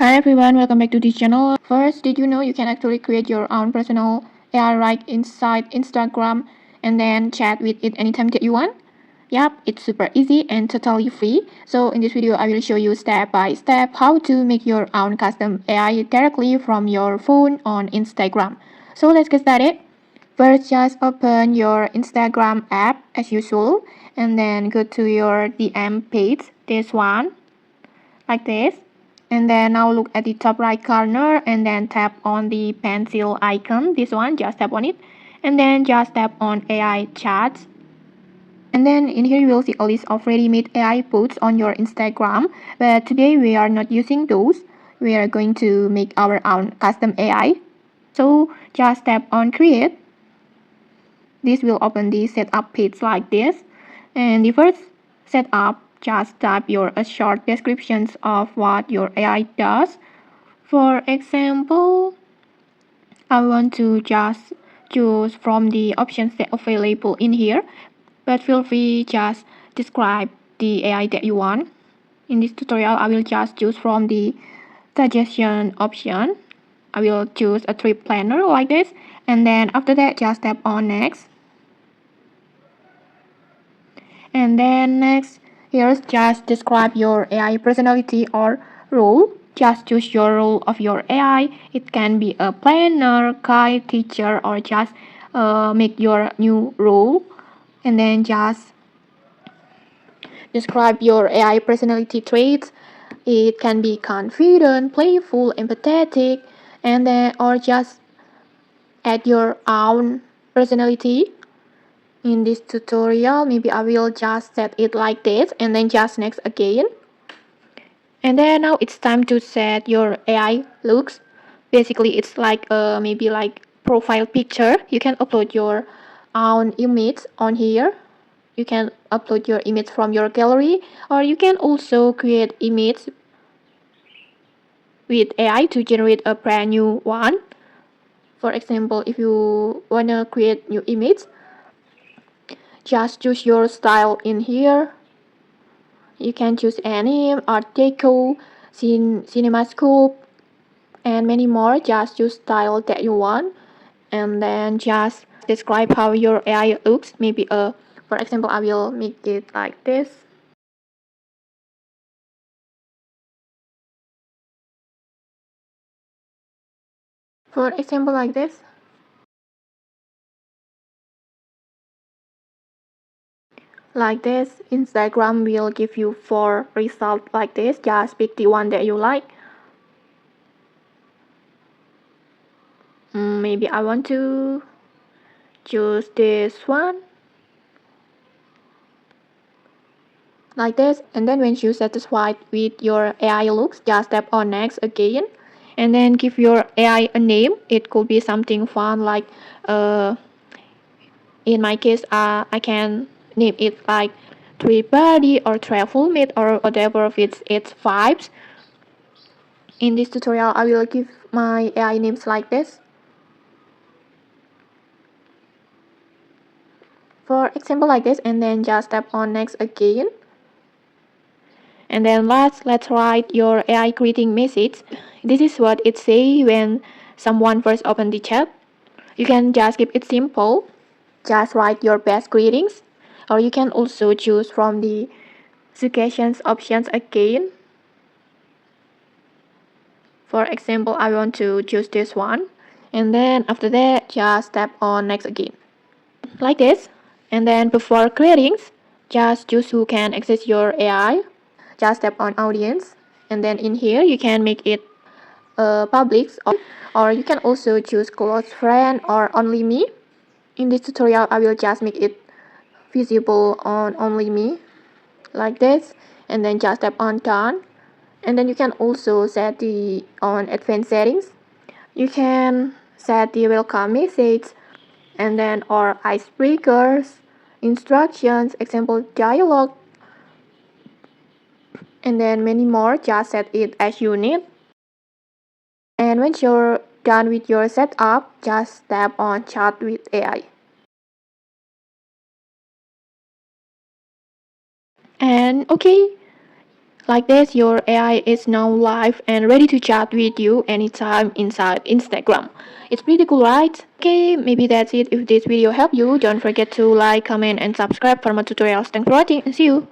Hi everyone, welcome back to this channel. First, did you know you can actually create your own personal AI right inside Instagram and then chat with it anytime that you want? Yep, it's super easy and totally free. So in this video, I will show you step by step how to make your own custom AI directly from your phone on Instagram. So let's get started. First, just open your Instagram app as usual and then go to your DM page, this one, like this. And then now look at the top right corner and then tap on the pencil icon, this one, just tap on it. And then just tap on AI chats. And then in here you will see a list of ready-made AI posts on your Instagram. But today we are not using those. We are going to make our own custom AI. So just tap on create. This will open the setup page like this. And the first setup, just type your short descriptions of what your AI does. For example, I want to just choose from the options that are available in here, but feel free just describe the AI that you want. In this tutorial, I will just choose from the suggestion option. I will choose a trip planner like this, and then after that, just tap on next. And then next, here's just describe your AI personality or role. Just choose your role of your AI. It can be a planner, guide, teacher, or just make your new role. And then just describe your AI personality traits. It can be confident, playful, empathetic, and then or just add your own personality. In this tutorial, maybe I will just set it like this and then just next again. And then now it's time to set your AI looks. Basically, it's like maybe like profile picture. You can upload your own image on here. You can upload your image from your gallery, or you can also create image with AI to generate a brand new one. For example, if you wanna create new image, just choose your style in here. You can choose any art deco, cinemascope, and many more. Just choose style that you want, and then just describe how your AI looks. Maybe for example, I will make it like this. For example, like this. Like this, Instagram will give you 4 results like this. Just pick the one that you like. Maybe I want to choose this one. Like this, and then when you're satisfied with your AI looks, just tap on next again. And then give your AI a name. It could be something fun like in my case I can name it like trip buddy or travel mate or whatever fits its vibes. In this tutorial I will give my AI names like this. For example like this, and then just tap on next again. And then last, let's write your AI greeting message. This is what it says when someone first opens the chat. You can just keep it simple. Just write your best greetings. Or you can also choose from the suggestions options again. For example, I want to choose this one. And then after that, just tap on next again. Like this. And then before greetings, just choose who can access your AI. Just tap on audience. And then in here, you can make it public, or you can also choose close friend or only me. In this tutorial, I will just make it visible on only me, like this, and then just tap on done. And then you can also set the on advanced settings. You can set the welcome message, and then or icebreakers, instructions, example dialogue, and then many more. Just set it as you need. And when you're done with your setup, just tap on Chat with AI. And okay, Like this, your AI is now live and ready to chat with you anytime inside Instagram. It's pretty cool, right? Okay, maybe that's it. If this video helped you, don't forget to like, comment, and subscribe for more tutorials. Thanks for watching and see you.